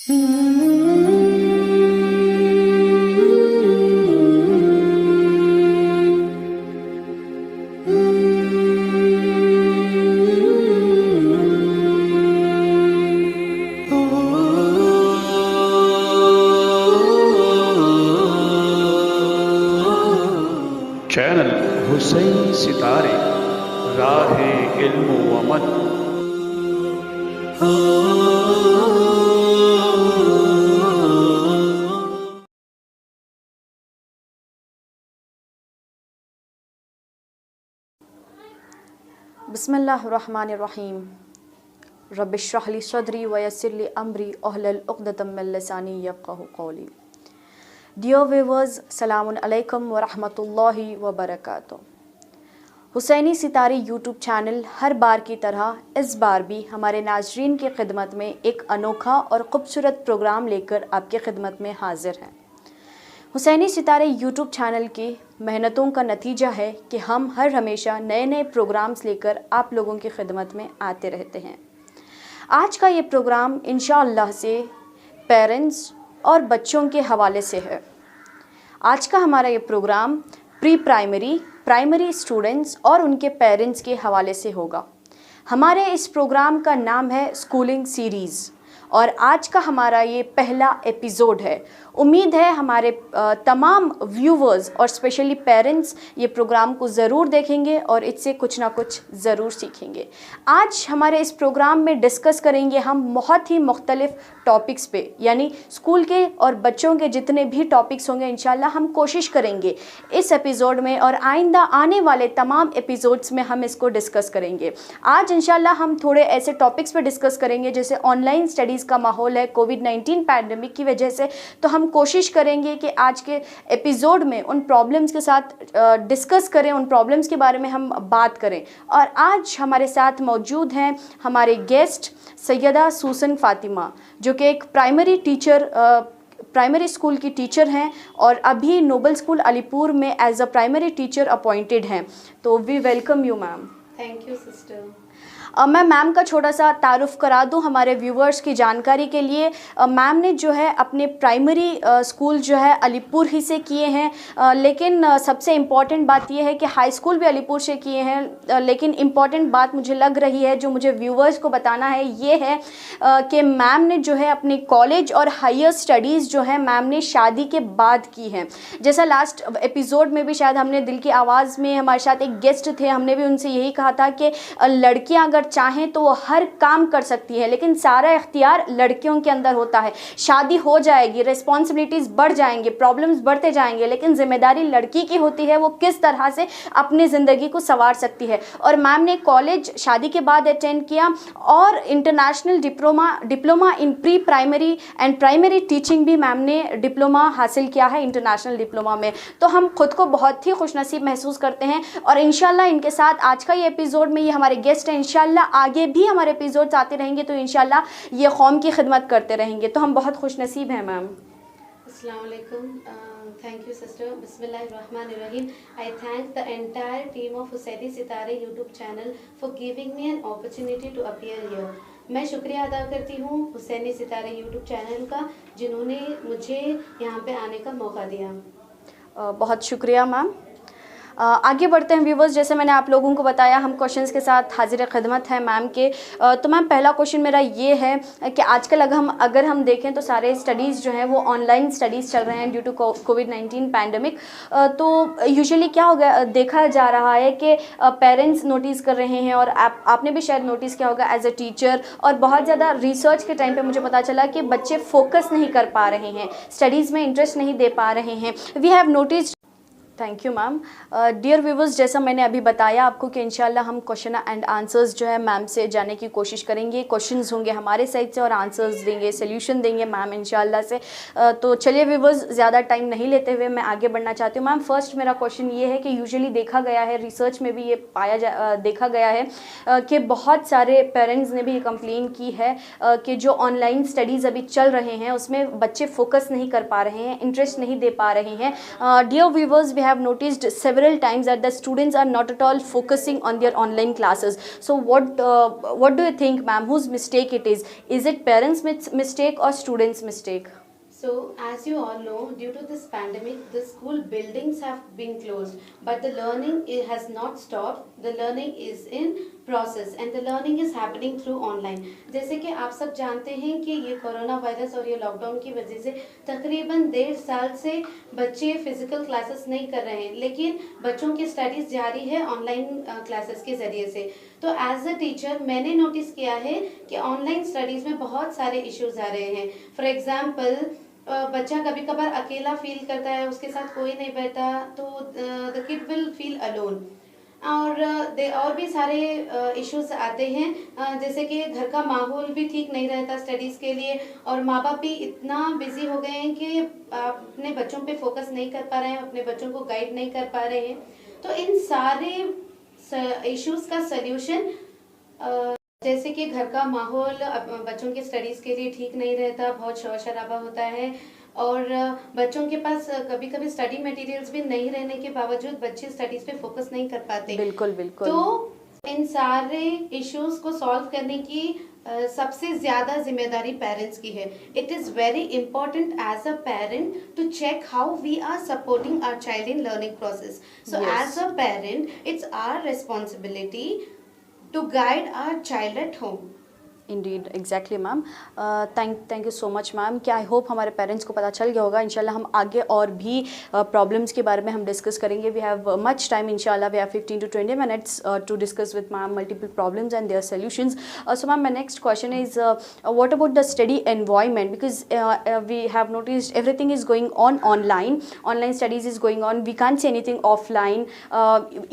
Channel Hussain सितारे राहे इल्म व अमल। बिस्मिल्लाहिर्रहमानिर्रहीम। रब्बिश्रह ली सदरी व यस्सिर ली अमरी अहलुल उक़दतम मिन लिसानी यफ़क़हू क़ौली। डियर व्यूअर्स, सलामुन अलैकुम व रहमतुल्लाहि व बरकातुहू। हुसैनी सितारे यूट्यूब चैनल हर बार की तरह इस बार भी हमारे नाज़रीन की खिदमत में एक अनोखा और ख़ूबसूरत प्रोग्राम लेकर आपकी खिदमत में हाज़िर हैं। हुसैनी सितारे यूट्यूब चैनल की मेहनतों का नतीजा है कि हम हमेशा नए नए प्रोग्राम्स लेकर आप लोगों की खिदमत में आते रहते हैं। आज का ये प्रोग्राम इंशाअल्लाह से पेरेंट्स और बच्चों के हवाले से है। आज का हमारा ये program pre primary, primary students और उनके पेरेंट्स के हवाले से होगा। हमारे इस प्रोग्राम का नाम है स्कूलिंग सीरीज़ और आज का हमारा ये पहला एपिसोड है। उम्मीद है हमारे तमाम व्यूवर्स और स्पेशली पेरेंट्स ये प्रोग्राम को ज़रूर देखेंगे और इससे कुछ ना कुछ ज़रूर सीखेंगे। आज हमारे इस प्रोग्राम में डिस्कस करेंगे हम बहुत ही मुख्तलिफ़ टॉपिक्स पे, यानी स्कूल के और बच्चों के जितने भी टॉपिक्स होंगे इंशाल्लाह हम कोशिश करेंगे इस एपिसोड में और आइंदा आने वाले तमाम एपिसोड्स में हम इसको डिस्कस करेंगे। आज इंशाल्लाह हम थोड़े ऐसे टॉपिक्स पे डिस्कस करेंगे जैसे ऑनलाइन स्टडीज़ का माहौल है कोविड-19 पैंडेमिक की वजह से, तो हम कोशिश करेंगे कि आज के एपिसोड में उन प्रॉब्लम्स के साथ डिस्कस करें, उन प्रॉब्लम्स के बारे में हम बात करें। और आज हमारे साथ मौजूद हैं हमारे गेस्ट सैयदा सूसन फ़ातिमा, जो कि एक प्राइमरी टीचर प्राइमरी स्कूल की टीचर हैं और अभी नोबल स्कूल अलीपुर में as a primary teacher appointed हैं। तो we welcome you ma'am. Thank you sister. मैं मैम का छोटा सा तारुफ करा दूं हमारे व्यूवर्स की जानकारी के लिए। मैम ने जो है अपने प्राइमरी स्कूल जो है अलीपुर ही से किए हैं, लेकिन सबसे इम्पॉर्टेंट बात यह है कि हाई स्कूल भी अलीपुर से किए हैं। लेकिन इम्पॉर्टेंट बात मुझे लग रही है, जो मुझे व्यूवर्स को बताना है, ये है कि मैम ने जो है अपनी कॉलेज और हायर स्टडीज़ जो है मैम ने शादी के बाद की हैं। जैसा लास्ट एपिसोड में भी शायद हमने दिल की आवाज़ में हमारे साथ एक गेस्ट थे, हमने भी उनसे यही कहा था कि लड़कियां अगर चाहें तो वो हर काम कर सकती है, लेकिन सारा इख्तियार लड़कियों के अंदर होता है। शादी हो जाएगी, रिस्पॉन्सिबिलिटीज़ बढ़ जाएंगे, प्रॉब्लम्स बढ़ते जाएंगे, लेकिन जिम्मेदारी लड़की की होती है, वो किस तरह से अपनी ज़िंदगी को संवार सकती है। और मैम ने कॉलेज शादी के बाद अटेंड किया और international diploma in pre primary and primary teaching भी मैम ने डिप्लोमा हासिल किया है इंटरनेशनल डिप्लोमा में। तो हम खुद को बहुत ही खुशनसीब महसूस करते हैं और इंशाल्लाह इनके साथ आज का ये एपिसोड में ये हमारे गेस्ट हैं। इंशाल्लाह आगे भी हमारे एपिसोड्स आते रहेंगे, तो इंशाल्लाह ये कौम की खिदमत करते रहेंगे। तो हम बहुत खुशनसीब हैं मैम। अस्सलाम वालेकुम। Thank you sister. बिस्मिल्लाहिर्रहमानिर्रहीम। I thank the entire team of Husaini Sitare YouTube channel for giving me an opportunity to appear here. मैं शुक्रिया अदा करती हूँ हुसैनी सितारे यूट्यूब चैनल का, जिन्होंने मुझे यहाँ पे आने का मौका दिया। बहुत शुक्रिया मैम। आगे बढ़ते हैं व्यूवर्स। जैसे मैंने आप लोगों को बताया, हम क्वेश्चंस के साथ हाजिर खिदमत है मैम के। तो मैम पहला क्वेश्चन मेरा ये है कि आजकल अगर हम देखें तो सारे स्टडीज़ जो हैं वो ऑनलाइन स्टडीज़ चल रहे हैं ड्यू टू कोविड-19 पैंडेमिक। तो यूजुअली क्या हो गया, देखा जा रहा है कि पेरेंट्स नोटिस कर रहे हैं और आपने भी शायद नोटिस किया होगा एज अ टीचर, और बहुत ज़्यादा रिसर्च के टाइम पर मुझे पता चला कि बच्चे फोकस नहीं कर पा रहे हैं, स्टडीज़ में इंटरेस्ट नहीं दे पा रहे हैं। We have notice. Thank you ma'am. Dear viewers, जैसा मैंने अभी बताया आपको कि इंशाल्लाह हम क्वेश्चन एंड आंसर्स जो है मैम से जाने की कोशिश करेंगे। क्वेश्चंस होंगे हमारे साइड से और आंसर्स देंगे, सोल्यूशन देंगे मैम इंशाल्लाह से। तो चलिए व्यूवर्स, ज़्यादा टाइम नहीं लेते हुए मैं आगे बढ़ना चाहती हूँ। मैम फर्स्ट मेरा क्वेश्चन ये है कि यूजुअली देखा गया है, रिसर्च में भी ये देखा गया है कि बहुत सारे पेरेंट्स ने भी ये कंप्लेन की है कि जो ऑनलाइन स्टडीज़ अभी चल रहे हैं उसमें बच्चे फोकस नहीं कर पा रहे हैं, इंटरेस्ट नहीं दे पा रहे हैं। Dear viewers, we have noticed several times that the students are not at all focusing on their online classes. So what do you think, ma'am, whose mistake it is? Is it parents' mistake or students' mistake? So, as you all know, due to this pandemic, the school buildings have been closed, but the learning has not stopped. The learning is in process and the learning is happening through online. जैसे कि आप सब जानते हैं कि ये corona virus और ये लॉकडाउन की वजह से तकरीबन 1.5 साल से बच्चे फिजिकल क्लासेस नहीं कर रहे हैं, लेकिन बच्चों की स्टडीज जारी है ऑनलाइन क्लासेस के जरिए से। तो एज अ टीचर मैंने नोटिस किया है कि ऑनलाइन स्टडीज में बहुत सारे इश्यूज आ रहे हैं। फॉर एग्जाम्पल, बच्चा कभी कभार अकेला फील करता है, उसके साथ कोई नहीं बैठा, तो the kid will feel alone. और भी सारे इश्यूज आते हैं, जैसे कि घर का माहौल भी ठीक नहीं रहता स्टडीज के लिए, और माँ बाप भी इतना बिजी हो गए हैं कि अपने बच्चों पे फोकस नहीं कर पा रहे हैं, अपने बच्चों को गाइड नहीं कर पा रहे हैं। तो इन सारे इश्यूज का सल्यूशन, जैसे कि घर का माहौल बच्चों के स्टडीज के लिए ठीक नहीं रहता, बहुत शोर शराबा होता है, और बच्चों के पास कभी कभी स्टडी मटेरियल्स भी नहीं रहने के बावजूद बच्चे स्टडीज पे फोकस नहीं कर पाते। बिल्कुल बिल्कुल। तो इन सारे इश्यूज को सॉल्व करने की सबसे ज्यादा जिम्मेदारी पेरेंट्स की है। It is very important as a parent to check how we are supporting our child in learning process. So as a parent it's our responsibility to guide our child at home. Indeed exactly ma'am. Thank you so much ma'am. कि I hope हमारे parents को पता चल गया होगा। इंशाल्लाह हम आगे और भी प्रॉब्लम्स के बारे में हम डिस्कस करेंगे। वी हैव मच टाइम, इंशाल्लाह we have 15 to 20 minutes to discuss with ma'am multiple problems and their solutions. So ma'am, my next question is what about the study environment, because we have noticed everything is going on online studies is going on, we can't see anything offline,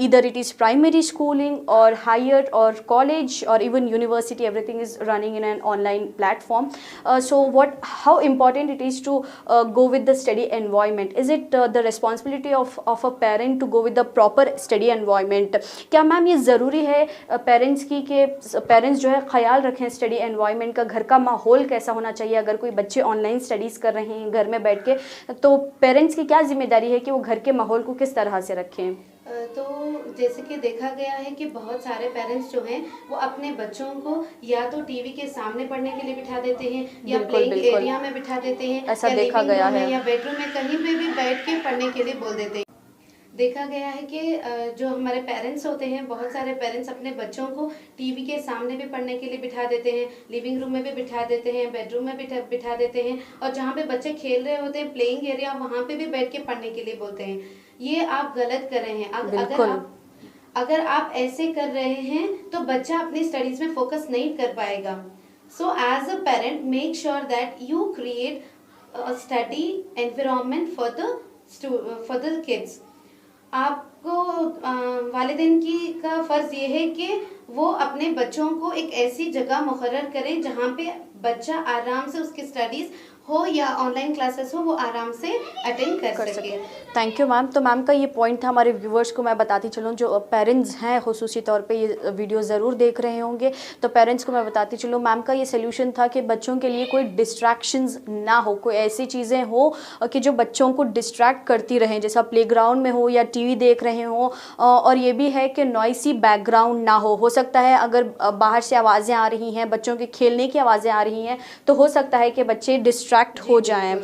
either it is primary schooling or higher or college or even university, everything is running in an online platform. So how important it is to go with the study environment? Is it the responsibility of a parent to go with the proper study environment? क्या ma'am ये ज़रूरी है parents की कि parents जो है ख्याल रखें स्टडी एनवायरनमेंट का, घर का माहौल कैसा होना चाहिए? अगर कोई बच्चे ऑनलाइन स्टडीज़ कर रहे हैं घर में बैठ के, तो पेरेंट्स की क्या जिम्मेदारी है कि वो घर के माहौल को किस तरह से रखें? तो जैसे कि देखा गया है कि बहुत सारे पेरेंट्स जो हैं वो अपने बच्चों को या तो टीवी के सामने पढ़ने के लिए बिठा देते हैं, या प्लेइंग एरिया में बिठा देते हैं, ऐसा देखा गया है, या बेडरूम में कहीं पे भी बैठ के पढ़ने के लिए बोल देते हैं। देखा गया है कि जो हमारे पेरेंट्स होते हैं, बहुत सारे पेरेंट्स अपने बच्चों को टीवी के सामने भी पढ़ने के लिए बिठा देते हैं, लिविंग रूम में भी बिठा देते हैं, बेडरूम में बिठा देते हैं, और जहाँ पे बच्चे खेल रहे होते हैं प्लेइंग एरिया, वहाँ पे भी बैठ के पढ़ने के लिए बोलते हैं। ये आप गलत कर रहे हैं। अगर आप ऐसे कर रहे हैं तो बच्चा अपनी स्टडीज में फोकस नहीं कर पाएगा। So as a parent make sure that you create a study environment for the kids. आपको वालिदैन का फर्ज ये है कि वो अपने बच्चों को एक ऐसी जगह मुकर्रर करें जहाँ पे बच्चा आराम से, उसकी स्टडीज हो या ऑनलाइन क्लासेस हो, वो आराम से अटेंड कर सके। Thank you ma'am. तो मैम का ये पॉइंट था, हमारे व्यूवर्स को मैं बताती चलूँ जो पेरेंट्स हैं खुसूसी तौर पे ये वीडियो ज़रूर देख रहे होंगे, तो पेरेंट्स को मैं बताती चलूँ मैम का ये सोल्यूशन था कि बच्चों के लिए कोई डिस्ट्रैक्शंस ना हो, कोई ऐसी चीज़ें हो कि जो बच्चों को डिस्ट्रैक्ट करती रहें, जैसा प्लेग्राउंड में हो या टीवी देख रहे हो, और ये भी है कि नॉइसी बैकग्राउंड ना हो सकता है अगर बाहर से आवाज़ें आ रही हैं, बच्चों के खेलने की आवाज़ें आ रही हैं, तो हो सकता है कि बच्चे डिस्ट्रैक्ट हो जाएं।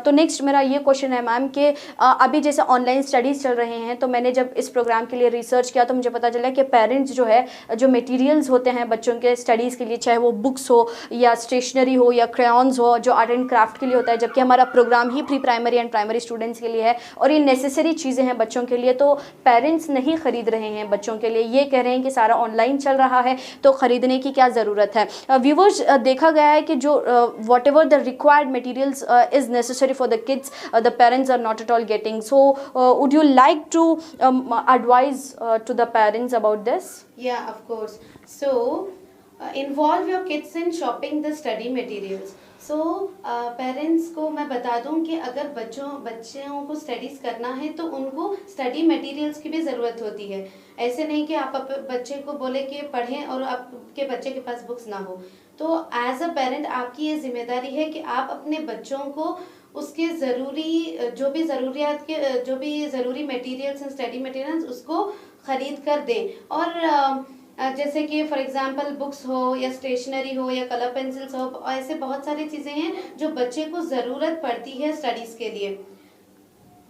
तो नेक्स्ट मेरा ये क्वेश्चन है मैम कि अभी जैसे ऑनलाइन स्टडीज़ चल रहे हैं, तो मैंने जब इस प्रोग्राम के लिए रिसर्च किया तो मुझे पता चला कि पेरेंट्स जो है जो मटेरियल्स होते हैं बच्चों के स्टडीज़ के लिए, चाहे वो बुक्स हो या स्टेशनरी हो या क्रेयॉन्स हो, जो आर्ट एंड क्राफ्ट के लिए होता है, जबकि हमारा प्रोग्राम ही pre primary and primary students के लिए है और ये नेसेसरी चीज़ें हैं बच्चों के लिए, तो पेरेंट्स नहीं ख़रीद रहे हैं बच्चों के लिए। ये कह रहे हैं कि सारा ऑनलाइन चल रहा है तो ख़रीदने की क्या ज़रूरत है। व्यूवर्स, देखा गया है कि जो what ever the required materials is necessary for the kids, the parents are not at all getting. So would you like to advise to the parents about this? Yeah, of course. So involve your kids in shopping the study materials. So parents को मैं बता दूं कि अगर बच्चों को studies करना है तो उनको स्टडी मटेरियल्स की भी ज़रूरत होती है। ऐसे नहीं कि आप बच्चे को बोले कि पढ़ें और आपके बच्चे के पास बुक्स ना हो। तो एज अ पेरेंट आपकी ये जिम्मेदारी है कि आप अपने बच्चों को उसके ज़रूरी जो भी ज़रूरियात के जो भी ज़रूरी मटेरियल्स हैं, स्टडी मटेरियल्स, उसको ख़रीद कर दें। और जैसे कि फॉर एग्जांपल बुक्स हो या स्टेशनरी हो या कलर पेंसिल्स हो, ऐसे बहुत सारी चीज़ें हैं जो बच्चे को ज़रूरत पड़ती है स्टडीज़ के लिए।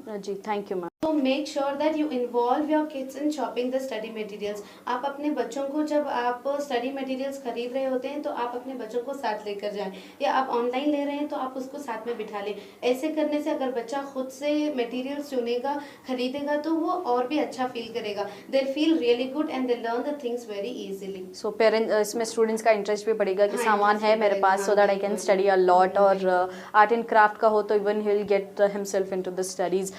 जी, थैंक यू मैम। तो make sure that you involve your kids in shopping the study materials. आप अपने बच्चों को, जब आप स्टडी मटेरियल्स खरीद रहे होते हैं तो आप अपने बच्चों को साथ लेकर जाएं, या आप ऑनलाइन ले रहे हैं तो आप उसको साथ में बिठा लें। ऐसे करने से अगर बच्चा खुद से मटेरियल्स चुनेगा, खरीदेगा, तो वो और भी अच्छा फील करेगा। They feel really good and they learn the things very easily. So parents, इसमें स्टूडेंट्स का इंटरेस्ट भी बढ़ेगा कि हाँ, सामान interest है भी मेरे बढ़ेगा, पास, हाँ, सो दैट आई कैन बिल्कुल। Study a lot. और आर्ट एंड क्राफ्ट का हो तो even he will get himself into the studies.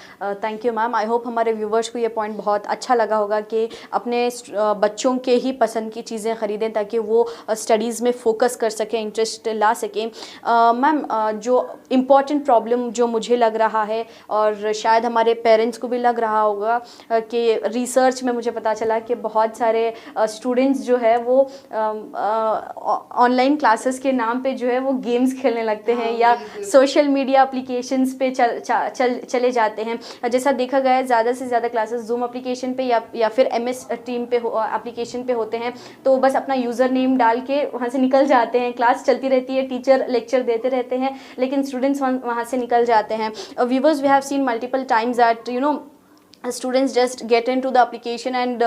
Thank you ma'am. I hope हमारे व्यूवर्स को ये पॉइंट बहुत अच्छा लगा होगा कि अपने बच्चों के ही पसंद की चीज़ें ख़रीदें ताकि वो स्टडीज़ में फोकस कर सकें, इंटरेस्ट ला सकें। मैम, जो इम्पॉर्टेंट प्रॉब्लम जो मुझे लग रहा है और शायद हमारे पेरेंट्स को भी लग रहा होगा, कि रिसर्च में मुझे पता चला कि बहुत सारे स्टूडेंट्स जो है वो ऑनलाइन क्लासेस के नाम पे जो है वो गेम्स खेलने लगते हैं, हाँ, या बिल्कुल। सोशल मीडिया एप्लीकेशंस पे चले जाते हैं। जैसा देखा गया है, ज़्यादा से ज़्यादा क्लासेस जूम एप्लीकेशन पे या फिर MS टीम पे एप्लीकेशन पे होते हैं, तो बस अपना यूज़र नेम डाल के वहाँ से निकल जाते हैं। क्लास चलती रहती है, टीचर लेक्चर देते रहते हैं, लेकिन स्टूडेंट्स वहाँ से निकल जाते हैं। Viewers, we have seen multiple times that students just get into the application and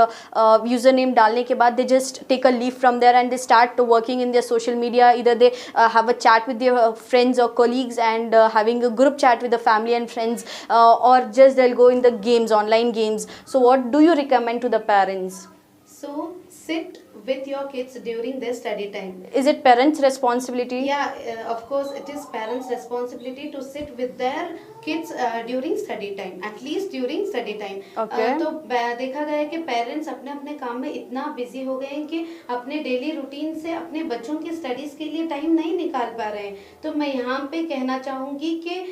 username डालने के बाद they just take a leave from there and they start working in their social media. Either they have a chat with their friends or colleagues and having a group chat with the family and friends, or just they'll go in the games, online games. So what do you recommend to the parents? So sit with your kids during their study time. Is it parents' responsibility? Yeah, of course it is parents' responsibility to sit with their kids during study time, at least during study time. Okay. तो देखा गया है कि parents अपने अपने काम में इतना बिजी हो गए हैं कि अपने डेली रूटीन से अपने बच्चों की स्टडीज के लिए टाइम नहीं निकाल पा रहे हैं। तो मैं यहाँ पे कहना चाहूँगी कि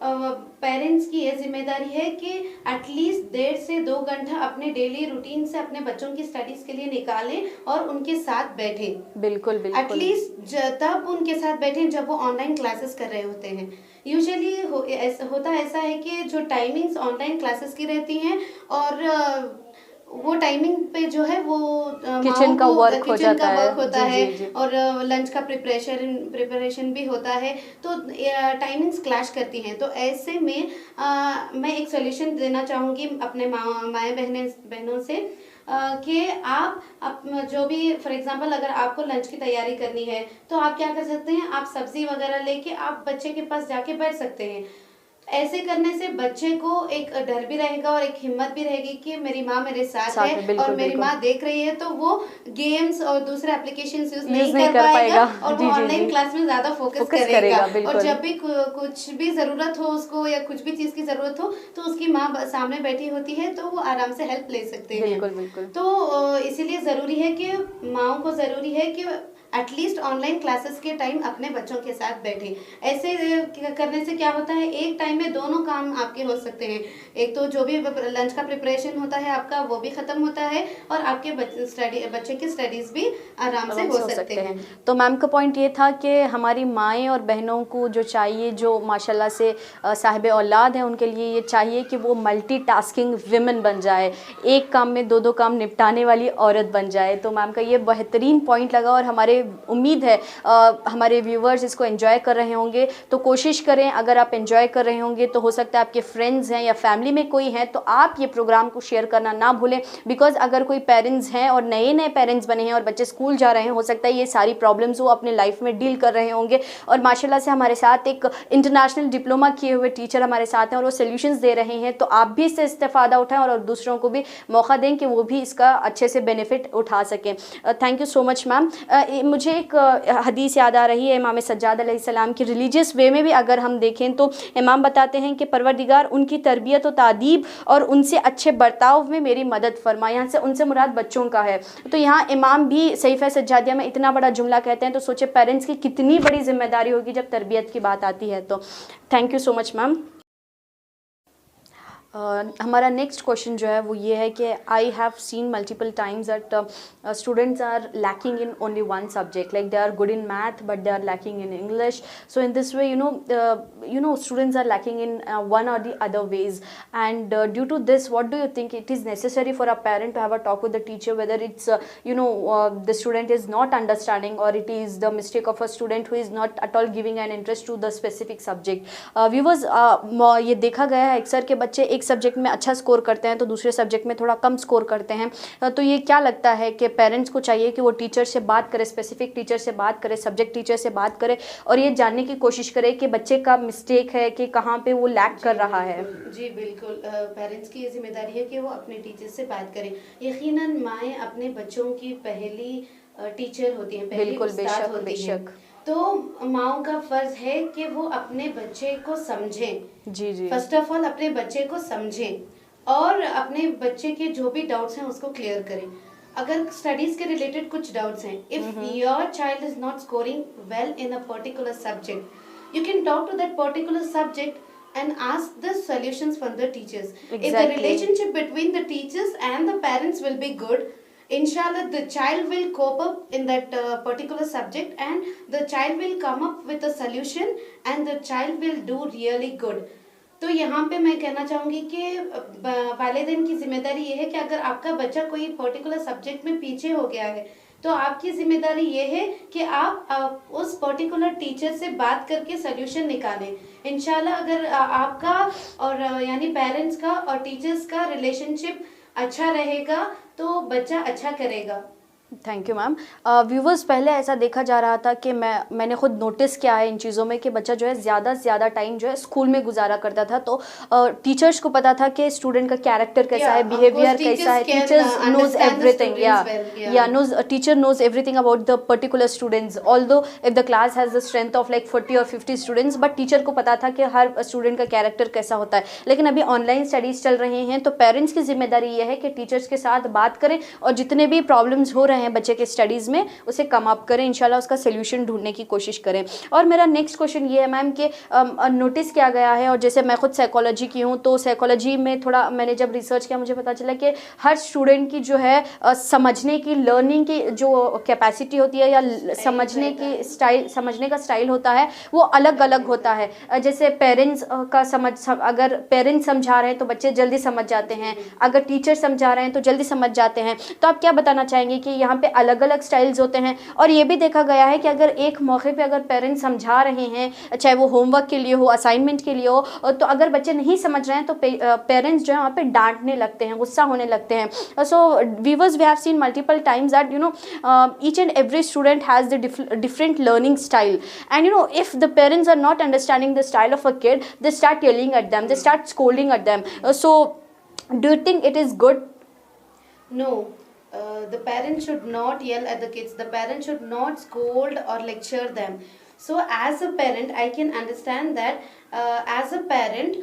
पेरेंट्स की ये जिम्मेदारी है कि एटलीस्ट 1.5 से 2 घंटा अपने डेली रूटीन से अपने बच्चों की स्टडीज के लिए निकालें और उनके साथ बैठें। बिल्कुल बिल्कुल। एटलीस्ट तब उनके साथ बैठें जब वो ऑनलाइन क्लासेस कर रहे होते हैं। यूजुअली होता ऐसा है कि जो टाइमिंग्स ऑनलाइन क्लासेस की रहती हैं, और वो टाइमिंग पे जो है वो किचन का वर्क हो जाता है, होता जी, है, जी, जी। और लंच का प्रिपरेशन भी होता है, तो टाइमिंग्स क्लैश करती हैं। तो ऐसे में मैं एक सोल्यूशन देना चाहूँगी अपने माएँ बहनों से, कि आप जो भी फॉर एग्जांपल अगर आपको लंच की तैयारी करनी है तो आप क्या कर सकते हैं, आप सब्जी वगैरह लेके आप बच्चे के पास जाके बैठ सकते हैं। ऐसे करने से बच्चे को एक डर भी रहेगा और एक हिम्मत भी रहेगी कि मेरी माँ मेरे साथ है, बिल्कुल, और मेरी बिल्कुल। माँ देख रही है, तो वो गेम्स और दूसरे एप्लीकेशंस यूज नहीं नहीं कर कर पाएगा, पाएगा। और जी, वो जी, ऑनलाइन जी। क्लास में ज्यादा फोकस फोकस करेगा। बिल्कुल। और जब भी कुछ भी जरूरत हो उसको, या कुछ भी चीज की जरूरत हो, तो उसकी माँ सामने बैठी होती है, तो वो आराम से हेल्प ले सकते हैं। बिल्कुल बिल्कुल। तो इसीलिए जरूरी है कि माओ को जरूरी है कि एटलीस्ट ऑनलाइन क्लासेस के टाइम अपने बच्चों के साथ बैठे। ऐसे करने से क्या होता है, एक टाइम में दोनों काम आपके हो सकते हैं। एक तो जो भी लंच का प्रिपरेशन होता है आपका, वो भी खत्म होता है, और आपके बच्चे की स्टडीज भी आराम से हो सकते हैं। तो मैम का पॉइंट ये था कि हमारी माएँ और बहनों को जो चाहिए, जो माशाल्लाह से साहिब औलाद हैं, उनके लिए ये चाहिए कि वो मल्टीटास्किंग विमेन बन जाए, एक काम में दो काम निपटाने वाली औरत बन जाए। तो मैम का ये बेहतरीन पॉइंट लगा, और हमारे उम्मीद है हमारे व्यूवर्स इसको एंजॉय कर रहे होंगे। तो कोशिश करें, अगर आप एंजॉय कर रहे होंगे तो हो सकता है आपके फ्रेंड्स हैं या फैमिली में कोई है, तो आप ये प्रोग्राम को शेयर करना ना भूलें। बिकॉज अगर कोई पेरेंट्स हैं और नए पेरेंट्स बने हैं और बच्चे स्कूल जा रहे हैं, हो सकता है ये सारी प्रॉब्लम्स वो अपने लाइफ में डील कर रहे होंगे, और माशाल्लाह से हमारे साथ एक इंटरनेशनल डिप्लोमा किए हुए टीचर हमारे साथ हैं और वो सोल्यूशंस दे रहे हैं। तो आप भी इससे इस्तेफादा उठाएं और दूसरों को भी मौका दें कि वो भी इसका अच्छे से बेनिफिट उठा सकें। Thank you so much ma'am. मुझे एक हदीस याद आ रही है इमाम सज्जाद अलैहिस्सलाम की। रिलीजियस वे में भी अगर हम देखें तो इमाम बताते हैं कि परवरदिगार उनकी तरबियत और तादीब और उनसे अच्छे बर्ताव में मेरी मदद फरमा। यहाँ से उनसे मुराद बच्चों का है। तो यहाँ इमाम भी सहीफ़ा सज्जादिया में इतना बड़ा जुमला कहते हैं, तो सोचे पेरेंट्स की कितनी बड़ी जिम्मेदारी होगी जब तरबियत की बात आती है। तो thank you so much ma'am. हमारा नेक्स्ट क्वेश्चन जो है वो ये है कि I have seen multiple times that students are lacking in only one subject, like they are good in math but they are lacking in English. So in this way you know students are lacking in one or the other ways, and due to this, what do you think it is necessary for a parent to have a talk with the teacher, whether it's the student is not understanding, or it is the mistake of a student who is not at all giving an interest to the specific subject. Viewers, ये देखा गया है अक्सर के बच्चे एक subject में अच्छा स्कोर करते हैं तो दूसरे सब्जेक्ट में थोड़ा कम स्कोर करते हैं. तो ये क्या लगता है कि पेरेंट्स को चाहिए कि वो टीचर से बात करे, स्पेसिफिक टीचर से बात करे, सब्जेक्ट टीचर से बात करे, और ये जानने की कोशिश करे कि बच्चे का मिस्टेक है कि कहाँ पे वो लैक कर रहा है. जी बिल्कुल, पेरेंट्स की ये जिम्मेदारी है कि वो अपने टीचर से बात करें. यकीनन माएँ अपने बच्चों की पहली टीचर होती हैं, पहली बिल्कुल, उस्ताद बेशक, होती बेशक. हैं. तो माओ का फर्ज है कि वो अपने बच्चे को समझें. जी जी. फर्स्ट ऑफ ऑल अपने बच्चे को समझें और अपने बच्चे के जो भी डाउट्स हैं उसको क्लियर करें. अगर स्टडीज के रिलेटेड कुछ डाउट्स हैं, if your child is not scoring well in a particular subject, you can talk to that particular subject and ask the solutions from the teachers. If the relationship between the teachers and the parents will be good, inshallah the child will cope up in that particular subject, and the child will come up with a solution and the child will do really good. तो यहाँ पे मैं कहना चाहूँगी कि वालिदैन की जिम्मेदारी ये है कि अगर आपका बच्चा कोई पर्टिकुलर सब्जेक्ट में पीछे हो गया है तो आपकी जिम्मेदारी ये है कि आप उस पर्टिकुलर टीचर से बात करके सोल्यूशन निकालें. इंशाल्लाह अगर आपका और यानी पेरेंट्स का और टीचर्स का रिलेशनशिप अच्छा रहेगा तो बच्चा अच्छा करेगा. Thank you ma'am. व्यूवर्स, पहले ऐसा देखा जा रहा था कि मैंने खुद नोटिस किया है इन चीज़ों में कि बच्चा जो है ज़्यादा से ज़्यादा टाइम जो है स्कूल में गुजारा करता था. तो टीचर्स को पता था कि स्टूडेंट का कैरेक्टर कैसा है, बिहेवियर कैसा है. Teachers knows everything. Teacher knows everything about the particular students. Although if the class has the strength of like 40 और 50 स्टूडेंट्स, बट टीचर को पता था कि हर स्टूडेंट का कैरेक्टर कैसा होता है. लेकिन अभी ऑनलाइन स्टडीज़ चल रहे हैं तो पेरेंट्स की जिम्मेदारी ये है कि टीचर्स के साथ बात करें और जितने भी प्रॉब्लम्स हो रहे हैं बच्चे के स्टडीज़ में उसे कम अप करें, इंशाल्लाह उसका सोल्यूशन ढूंढने की कोशिश करें. और मेरा नेक्स्ट क्वेश्चन ये है मैम कि नोटिस किया गया है, और जैसे मैं खुद साइकोलॉजी की हूँ तो साइकोलॉजी में थोड़ा मैंने जब रिसर्च किया मुझे पता चला कि हर स्टूडेंट की जो है समझने की, लर्निंग की जो कैपेसिटी होती है या समझने की स्टाइल, समझने का स्टाइल होता है वो अलग अलग होता है. जैसे पेरेंट्स का अगर पेरेंट्स समझा रहे हैं तो बच्चे जल्दी समझ जाते हैं, अगर टीचर समझा रहे हैं तो जल्दी समझ जाते हैं. तो आप क्या बताना चाहेंगे कि यहाँ पे अलग अलग स्टाइल्स होते हैं? और ये भी देखा गया है कि अगर एक मौके पे अगर पेरेंट्स समझा रहे हैं, चाहे वो होमवर्क के लिए हो, असाइनमेंट के लिए हो, तो अगर बच्चे नहीं समझ रहे हैं तो पेरेंट्स जो है वहाँ पे डांटने लगते हैं, गुस्सा होने लगते हैं. So viewers, we have seen multiple times that each and every student has the different learning style, and if the parents are not understanding the style of a kid, they start yelling at them, they start scolding at them. So do you think it is good? No. The parents should not yell at the kids. The parents should not scold or lecture them. So as a parent, I can understand that as a parent,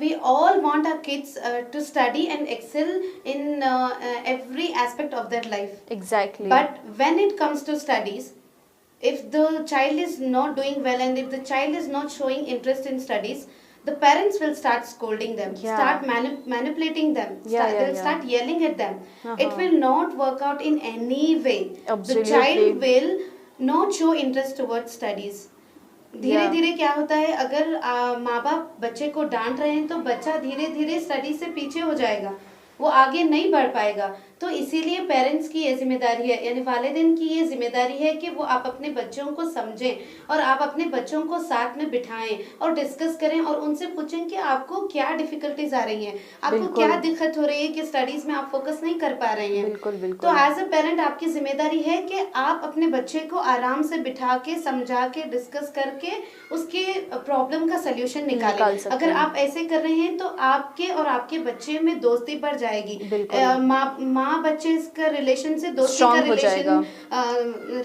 we all want our kids to study and excel in every aspect of their life. Exactly. But when it comes to studies, if the child is not doing well and if the child is not showing interest in studies, the parents will start scolding them, start manipulating them, they'll start yelling at them. It will not work out in any way. Absolutely. The child will not show interest towards studies. धीरे धीरे क्या होता है, अगर माँ बाप बच्चे को डांट रहे हैं तो बच्चा धीरे धीरे स्टडी से पीछे हो जाएगा, वो आगे नहीं बढ़ पाएगा. तो इसीलिए पेरेंट्स की ये जिम्मेदारी है, यानी वालिदैन की ये जिम्मेदारी है कि वो आप अपने बच्चों को समझें और आप अपने बच्चों को साथ में बिठाएं और डिस्कस करें और उनसे पूछें कि आपको क्या डिफिकल्टीज आ रही हैं, आपको क्या दिक्कत हो रही है कि स्टडीज में आप फोकस नहीं कर पा रहे हैं. तो एज अ पेरेंट आपकी जिम्मेदारी है कि आप अपने बच्चे को आराम से बिठा के, समझा के, डिस्कस करके उसके प्रॉब्लम का सोल्यूशन निकालें. अगर आप ऐसे कर रहे हैं तो आपके और आपके बच्चे में दोस्ती बढ़ जाएगी. माँ माँ बच्चे का रिलेशन से दोस्ती Strong का हो जाएगा।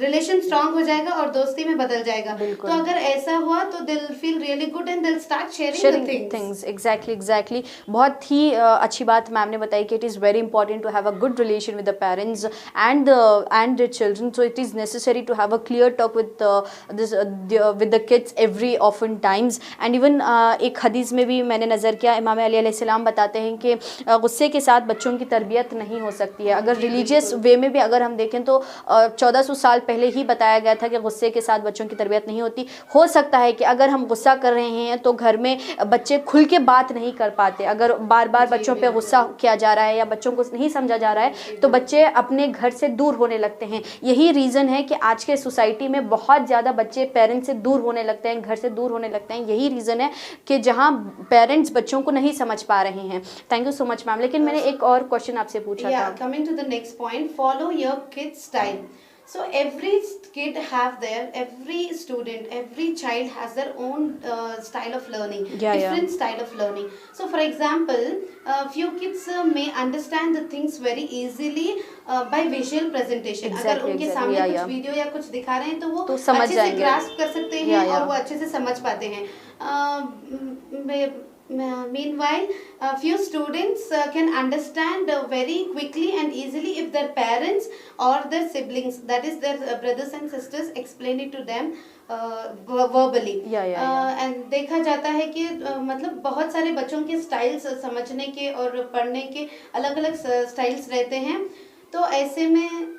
रिलेशन स्ट्रांग हो जाएगा और दोस्ती में बदल जाएगा। बिल्कुल। तो अगर ऐसा हुआ तो they will feel really good and they will start sharing sharing the things. Things, exactly बहुत ही अच्छी बात मैम ने बताई कि it is very important to have a good relation with the parents and the children, so it is necessary to have a clear talk with the kids every often times. And even एक हदीस में भी मैंने नज़र किया, इमाम अली अलैहिस्सलाम बताते हैं कि गुस्से के साथ बच्चों की तरबियत नहीं हो सकती है। अगर रिलीजियस वे में भी अगर हम देखें तो 1400 साल पहले ही बताया गया था कि गुस्से के साथ बच्चों की तरबियत नहीं होती। हो सकता है कि अगर हम गुस्सा कर रहे हैं तो घर में बच्चे खुल के बात नहीं कर पाते, अगर बार बार बच्चों पे गुस्सा किया जा रहा है या बच्चों को नहीं समझा जा रहा है तो बच्चे अपने घर से दूर होने लगते हैं। यही रीज़न है कि आज के सोसाइटी में बहुत ज़्यादा बच्चे पेरेंट्स से दूर होने लगते हैं, घर से दूर होने लगते हैं। यही रीज़न है कि जहाँ पेरेंट्स बच्चों को नहीं समझ पा रहे हैं। Thank you so much ma'am. लेकिन मैंने एक और क्वेश्चन आपसे पूछा था। Coming to the next point, follow your kid's style. So every kid have every student, every child has their own style of learning, different style of learning. So for example, few kids may understand the things very easily by visual presentation. अगर उनके सामने कुछ video या कुछ दिखा रहे हैं तो वो अच्छे से ग्रास्प कर सकते हैं और वो अच्छे से समझ पाते हैं। Meanwhile, few students can understand very quickly and easily if their parents or their siblings, that is their brothers and sisters, explain it to them verbally. And देखा जाता है कि मतलब बहुत सारे बच्चों के स्टाइल्स समझने के और पढ़ने के अलग अलग स्टाइल्स रहते हैं। तो ऐसे में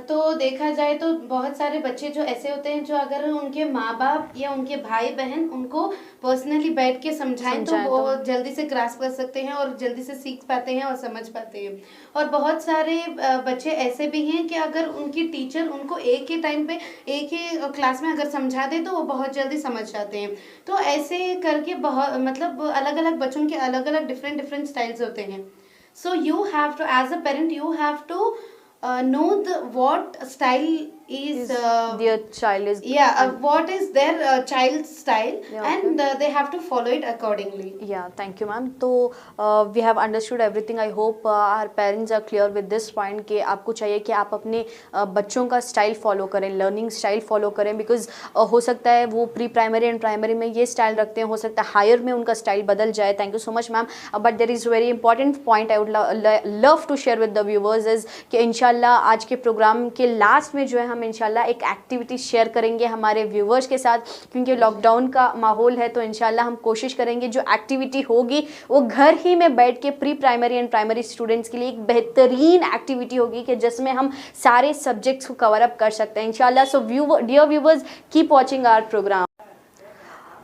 तो देखा जाए तो बहुत सारे बच्चे जो ऐसे होते हैं जो अगर उनके माँ बाप या उनके भाई बहन उनको पर्सनली बैठ के समझाएं तो वो जल्दी से ग्रास्प कर सकते हैं और जल्दी से सीख पाते हैं और समझ पाते हैं। और बहुत सारे बच्चे ऐसे भी हैं कि अगर उनकी टीचर उनको एक ही टाइम पे एक ही क्लास में अगर समझा दे तो वो बहुत जल्दी समझ जाते हैं। तो ऐसे करके बहुत मतलब अलग अलग बच्चों के अलग अलग डिफरेंट स्टाइल्स होते हैं। So you have to as a parent you have to know what style is their child is what is their child's style and they have to follow it accordingly. Thank you ma'am. तो we have understood everything. I hope our parents are clear with this point कि आपको चाहिए कि आप अपने बच्चों का style follow करें, लर्निंग स्टाइल फॉलो करें, बिकॉज हो सकता है वो प्री प्राइमरी एंड प्राइमरी में ये स्टाइल रखते हैं, हो सकता है हायर में उनका स्टाइल बदल जाए। Thank you so much ma'am. But there is very important point I would love to share with the viewers is कि इंशाल्लाह आज के प्रोग्राम के लास्ट में जो है हम इंशाल्लाह एक एक्टिविटी शेयर करेंगे हमारे व्यूवर्स के साथ, क्योंकि लॉकडाउन का माहौल है। तो इंशाल्लाह हम कोशिश करेंगे जो एक्टिविटी होगी वो घर ही में बैठ के pre primary and primary students के लिए एक बेहतरीन एक्टिविटी होगी कि जिसमें हम सारे सब्जेक्ट्स को कवर अप कर सकते हैं इंशाल्लाह। So dear viewers, keep watching our program.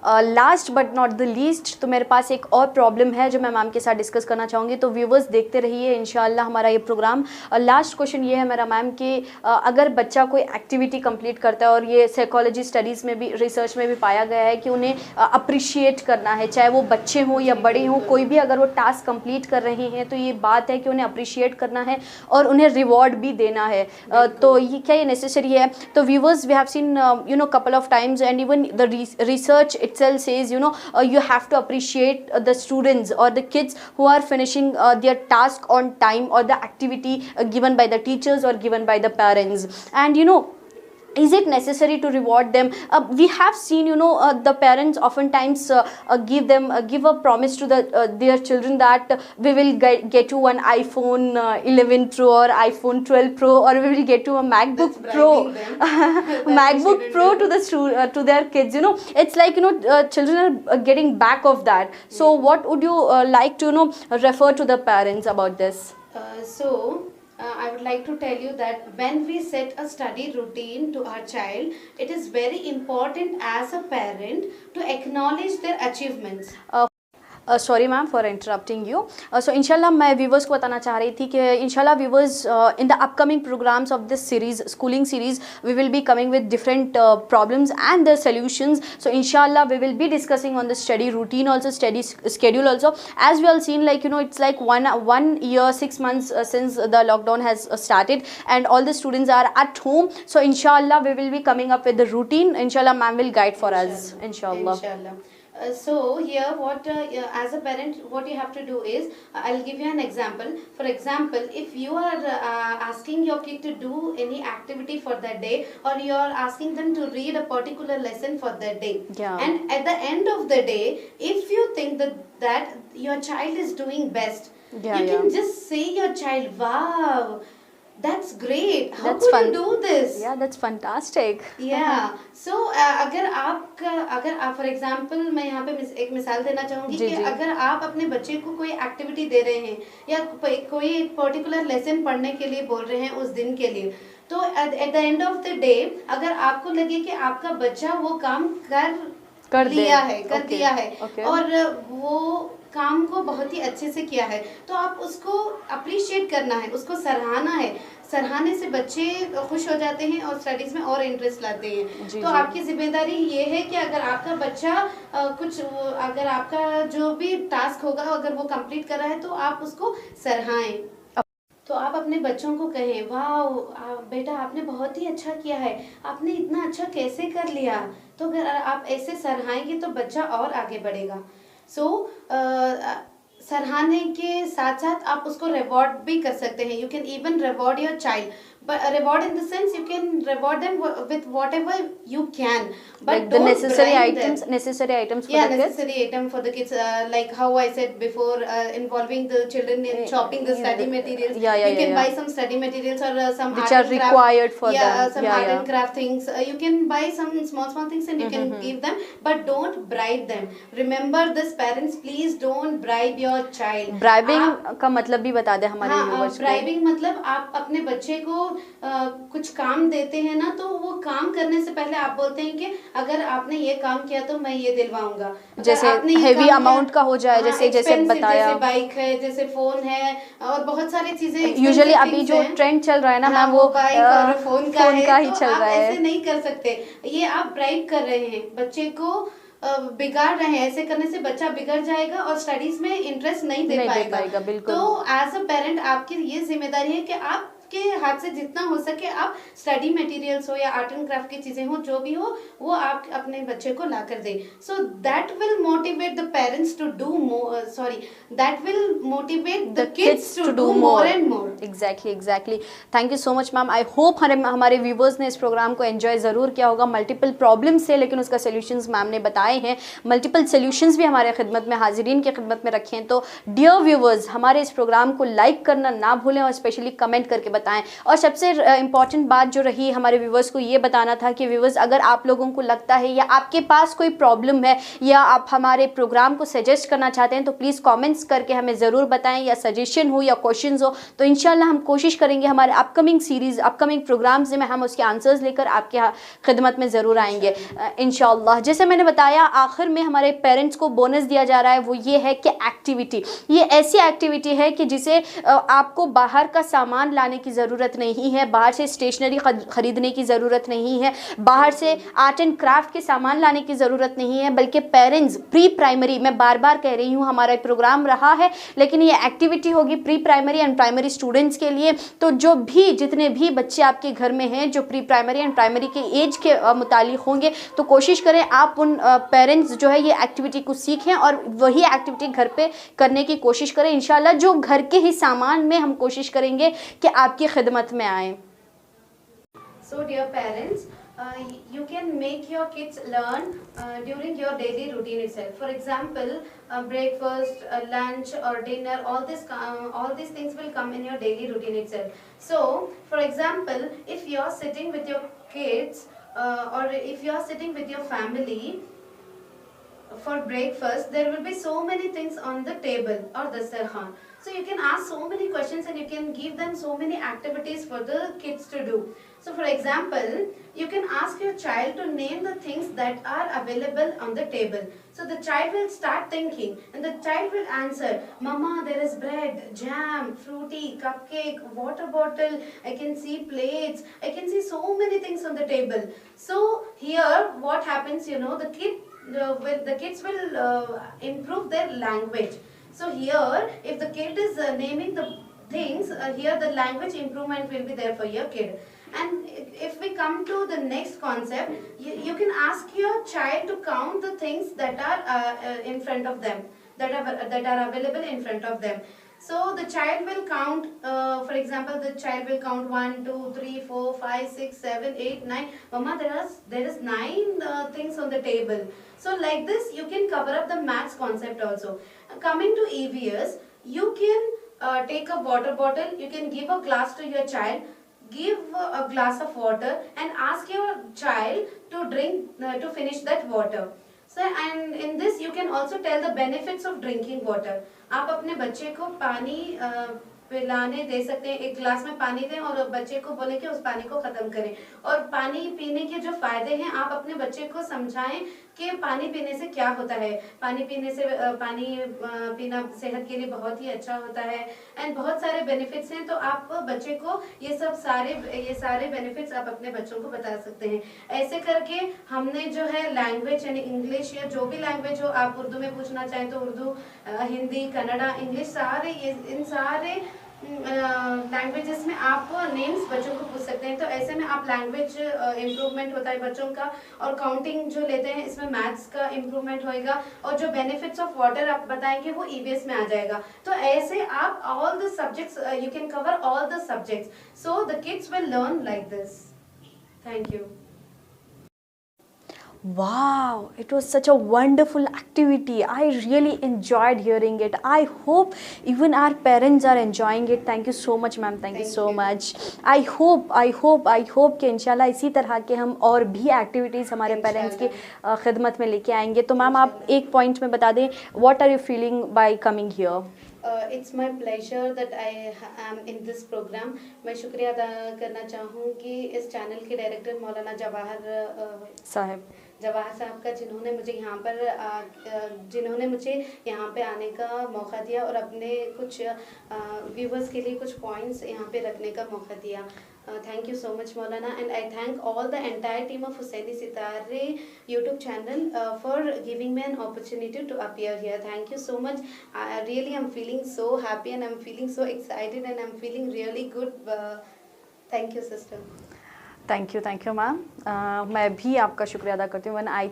Last but not the least, तो मेरे पास एक और प्रॉब्लम है जो मैं मैम के साथ डिस्कस करना चाहूँगी। तो व्यूवर्स देखते रहिए इंशाल्लाह हमारा ये प्रोग्राम। लास्ट क्वेश्चन ये है मेरा मैम कि अगर बच्चा कोई एक्टिविटी कंप्लीट करता है, और ये साइकोलॉजी स्टडीज़ में भी रिसर्च में भी पाया गया है कि उन्हें अप्रिशिएट करना है, चाहे वो बच्चे हों या बड़े हों, कोई भी अगर वो टास्क कंप्लीट कर रहे हैं तो ये बात है कि उन्हें अप्रिशिएट करना है और उन्हें रिवॉर्ड भी देना है। तो ये क्या ये नेसेसरी है? तो viewers we have seen couple of times and even the research itself says you have to appreciate the students or the kids who are finishing their task on time or the activity given by the teachers or given by the parents. And is it necessary to reward them? We have seen the parents oftentimes give a promise to their children that we will get you an iPhone 11 Pro or iPhone 12 Pro, or we will get you a MacBook Pro MacBook Pro to their kids. It's like children are getting back of that. So what would you like to refer to the parents about this? I would like to tell you that when we set a study routine to our child, it is very important as a parent to acknowledge their achievements. Sorry ma'am for interrupting you. So इंशाल्लाह मैं viewers को बताना चाह रही थी कि इंशाल्लाह viewers in the upcoming programmes of this series, schooling series, we will be coming with different problems and the solutions. So इंशाल्लाह we will be discussing on the study routine also, study schedule also, as we all seen, like it's like one year 6 months since the lockdown has started and all the students are at home. So inshallah we will be coming up with the routine. Inshallah ma'am will guide for us. Inshallah. So here what as a parent what you have to do is, I'll give you an example. For example, if you are asking your kid to do any activity for that day, or you are asking them to read a particular lesson for that day, Yeah. and at the end of the day, if you think that your child is doing best, Yeah, you yeah. can just say your child, wow, that's great, how That's could fun. you do this? Yeah, that's fantastic. या सो अगर आप for example मैं यहाँ पे एक मिसाल देना चाहूँगी जी, कि जी। अगर आप अपने बच्चे को कोई एक्टिविटी दे रहे हैं या कोई एक पर्टिकुलर लेसन पढ़ने के लिए बोल रहे हैं उस दिन के लिए, तो at the end of the day अगर आपको लगे कि आपका बच्चा वो काम कर दिया है और वो काम को बहुत ही अच्छे से किया है, तो आप उसको अप्रिशिएट करना है, उसको सराहना है। सराहने से बच्चे खुश हो जाते हैं और स्टडीज में और इंटरेस्ट लाते हैं। जी, तो जी। आपकी जिम्मेदारी ये है कि अगर आपका बच्चा अगर आपका जो भी टास्क होगा अगर वो कंप्लीट कर रहा है तो आप उसको सराहें। तो आप अपने बच्चों को कहें, वाह बेटा आपने बहुत ही अच्छा किया है, आपने इतना अच्छा कैसे कर लिया। तो अगर आप ऐसे सराहेंगे तो बच्चा और आगे बढ़ेगा। सो सराहने के साथ साथ आप उसको रिवॉर्ड भी कर सकते हैं। You can even reward your child, but reward in the sense you can reward them with whatever you can, but Like the don't necessary bribe items, them. necessary items for Yeah, the kids. necessary item for the kids, like how I said before, involving the children in shopping the study materials. Yeah, You can yeah. buy some study materials or some Which art are and craft. required for Yeah, them. some Yeah, art yeah. and craft things. You can buy some small things and you can give them, but don't bribe them. Remember this, parents, please don't bribe your child. Bribing आप- का मतलब भी बता दे हमारे viewers को। Bribing मतलब आप अपने बच्चे को कुछ काम देते हैं ना, तो वो काम करने से पहले आप बोलते हैं कि अगर आपने ये काम किया तो मैं ये दिलवाऊंगा। जैसे heavy amount का हो जाए, जैसे बताया, जैसे बाइक है, जैसे फोन है और बहुत सारी चीजें। यूजुअली अभी जो ट्रेंड चल रहा है ना मैम, वो बाइक और फोन का ही तो चल आप रहा है। ऐसे नहीं कर सकते, ये आप ब्राइब कर रहे हैं, बच्चे को बिगाड़ रहे हैं। ऐसे करने से बच्चा बिगड़ जाएगा और स्टडीज में इंटरेस्ट नहीं दे पाएगा। बिल्कुल। तो एज अ पेरेंट आपकी ये जिम्मेदारी है कि आप के हाथ से जितना हो सके आप स्टडी मटेरियल्स हो या आर्ट एंड क्राफ्ट की चीजें हो, जो भी हो, वो आप अपने बच्चे को ला कर दे। So that will motivate the parents to do more, that will motivate the kids to do more and more. Exactly. Thank you so much ma'am. I hope हमारे व्यूवर्स ने इस प्रोग्राम को एंजॉय ज़रूर किया होगा। मल्टीपल प्रॉब्लम्स से, लेकिन उसका सोल्यूशंस मैम ने बताए हैं। मल्टीपल सोल्यूशंस भी हमारे खिदमत में, हाजिरीन की खिदमत में रखे हैं। तो डियर व्यूवर्स, हमारे इस प्रोग्राम को लाइक करना ना भूलें और स्पेशली कमेंट करके बताएं। और सबसे इंपॉर्टेंट बात जो रही हमारे व्यूवर्स को ये बताना था कि व्यूवर्स, अगर आप लोगों को लगता है या आपके पास कोई प्रॉब्लम है या आप हमारे प्रोग्राम को सजेस्ट करना चाहते हैं, तो प्लीज़ कमेंट्स करके हमें ज़रूर बताएं, या सजेशन हो या क्वेश्चंस हो, तो इंशाल्लाह हम कोशिश करेंगे हमारे अपकमिंग सीरीज़, अपकमिंग प्रोग्राम्स में हम उसके आंसर्स लेकर आपके खिदमत में ज़रूर आएंगे इंशाल्लाह। जैसे मैंने बताया, आखिर में हमारे पेरेंट्स को बोनस दिया जा रहा है, वो ये है कि एक्टिविटी, ये ऐसी एक्टिविटी है कि जिसे आपको बाहर का सामान लाने की ज़रूरत नहीं है, बाहर से स्टेशनरी ख़रीदने की ज़रूरत नहीं है, बाहर से आर्ट एंड क्राफ्ट के सामान लाने की ज़रूरत नहीं है, बल्कि पेरेंट्स प्री प्राइमरी, मैं बार बार कह रही हूँ, हमारा प्रोग्राम रहा है, लेकिन ये एक्टिविटी होगी pre primary and primary students के लिए। तो जितने भी बच्चे आपके घर में हैं जो प्री प्राइमरी एंड प्राइमरी के एज के मुतालिक होंगे, तो कोशिश करें आप उन पेरेंट्स जो है ये एक्टिविटी को सीखें और वही एक्टिविटी घर पे करने की कोशिश करें इंशाल्लाह। जो घर के ही सामान में हम कोशिश करेंगे कि आपकी खिदमत में आए। So dear parents, you can make your kids learn during your daily routine itself. For example, breakfast, lunch or dinner, all these things will come in your daily routine itself. So for example, if you are sitting with your kids or if you are sitting with your family for breakfast, there will be so many things on the table or the dastarkhan. So you can ask so many questions and you can give them so many activities for the kids to do. So for example, you can ask your child to name the things that are available on the table. So the child will start thinking and the child will answer, Mama, there is bread, jam, fruity, cupcake, water bottle, I can see plates, I can see so many things on the table. So here what happens, the kids will improve their language. So here, if the kid is naming the things, here the language improvement will be there for your kid. And if we come to the next concept, you can ask your child to count the things that are in front of them, that are available in front of them. So the child will count, for example, the child will count 1, 2, 3, 4, 5, 6, 7, 8, 9. Mama, there is 9 things on the table. So like this, you can cover up the maths concept also. Coming to EVS, you can take a water bottle, you can give a glass to your child, give a glass of water and ask your child to drink, to finish that water. So, and in this you can also tell the benefits of drinking water. आप अपने बच्चे को पानी पिलाने दे सकते हैं, एक गिलास में पानी दें और बच्चे को बोले कि उस पानी को खत्म करें, और पानी पीने के जो फायदे हैं आप अपने बच्चे को समझाएं कि पानी पीने से क्या होता है। पानी पीने से पानी पीना सेहत के लिए बहुत ही अच्छा होता है एंड बहुत सारे बेनिफिट्स हैं। तो आप बच्चे को ये सारे बेनिफिट्स आप अपने बच्चों को बता सकते हैं। ऐसे करके हमने जो है लैंग्वेज यानी इंग्लिश या जो भी लैंग्वेज हो, आप उर्दू में पूछना चाहें तो उर्दू, हिंदी, कन्नड़ा, इंग्लिश, इन सारे लैंग्वेजेस में आप नेम्स बच्चों को पूछ सकते हैं। तो ऐसे में आप लैंग्वेज इम्प्रूवमेंट होता है बच्चों का, और काउंटिंग जो लेते हैं इसमें मैथ्स का इम्प्रूवमेंट होएगा, और जो बेनिफिट्स ऑफ वाटर आप बताएंगे वो ईवीएस में आ जाएगा। तो ऐसे आप all the subjects, you can cover all the subjects, so the kids will learn like this. Thank you. Wow, it was such a wonderful activity. I really enjoyed hearing it. I hope even our parents are enjoying it. Thank you so much, ma'am. Thank you so much. I hope कि इंशाल्लाह इसी तरह के हम और भी activities हमारे parents की खिदमत में लेके आएंगे। तो मैम आप एक पॉइंट में बता दें, what are you feeling by coming here? It's my pleasure that I am in this program. मैं शुक्रिया अदा करना चाहूँगी इस चैनल के डायरेक्टर मौलाना जवाहर साहब का, जिन्होंने मुझे यहाँ पे आने का मौका दिया और अपने कुछ व्यूवर्स के लिए कुछ पॉइंट्स यहाँ पे रखने का मौका दिया। Thank you so much, Maulana, and I thank all the entire team of Hussaini Sitare YouTube channel for giving me an opportunity to appear here. Thank you so much. Really, I'm feeling so happy and I'm feeling so excited and I'm feeling really good. Thank you, sister. Thank you ma'am. मैं भी आपका शुक्रिया अदा करती हूँ। One I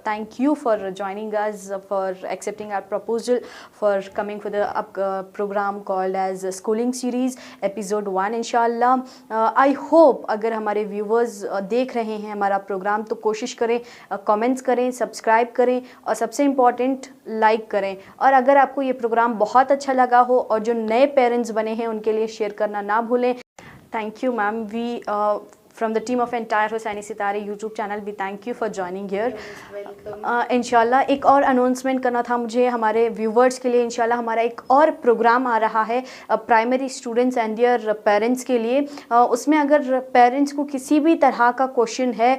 thank you for joining us, for accepting our proposal, for coming for the program called edge schooling series episode 1 इंशाल्लाह। I hope अगर हमारे व्यूवर्स देख रहे हैं हमारा प्रोग्राम तो कोशिश करें, कमेंट्स करें, सब्सक्राइब करें और सबसे इम्पॉर्टेंट लाइक करें। और अगर आपको ये प्रोग्राम बहुत अच्छा लगा हो और जो नए पेरेंट्स बने हैं उनके लिए शेयर करना ना भूलें। Thank you ma'am. We from the team of entire Hussaini Sitare YouTube channel, we thank you for joining here. इंशाल्लाह एक और अनाउंसमेंट करना था मुझे हमारे व्यूवर्स के लिए। इंशाल्लाह हमारा एक और प्रोग्राम आ रहा है primary students and their parents के लिए। उसमें अगर पेरेंट्स को किसी भी तरह का क्वेश्चन है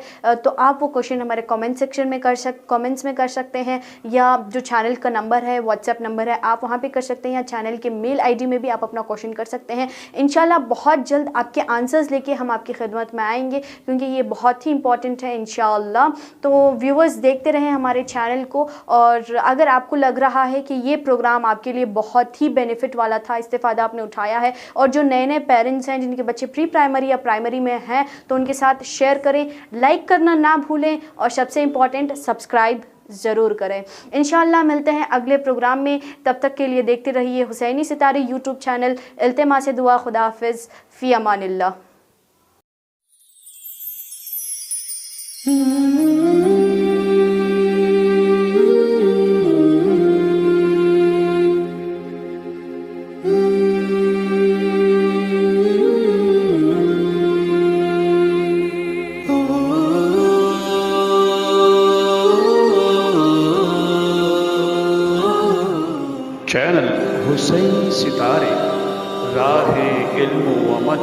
तो आप वो क्वेश्चन हमारे कमेंट्स में कर सकते हैं, या जो चैनल का नंबर है, व्हाट्सएप नंबर है, आप वहाँ पे कर सकते हैं, या चैनल के मेल आईडी में भी आप अपना क्वेश्चन कर सकते हैं। इंशाल्लाह बहुत जल्द आपके आंसर्स लेके हम आपकी खिदमत में आएंगे, क्योंकि ये बहुत ही इंपॉर्टेंट है इंशाल्लाह। तो व्यूवर्स देखते रहें हमारे चैनल को, और अगर आपको लग रहा है कि ये प्रोग्राम आपके लिए बहुत ही बेनिफिट वाला था, इस्तेफादा आपने उठाया है, और जो नए पेरेंट्स हैं जिनके बच्चे प्री प्राइमरी या प्राइमरी में हैं तो उनके साथ शेयर करें, लाइक करना ना भूलें, और सबसे इम्पॉर्टेंट सब्सक्राइब ज़रूर करें। इंशाल्लाह मिलते हैं अगले प्रोग्राम में, तब तक के लिए देखते रहिए हुसैनी सितारे यूट्यूब चैनल। इल्तिमास दुआ, खुदा हाफिज़, फ़ी अमानिल्लाह। चैनल हुसैनी सितारे, राह इल्म व अमल।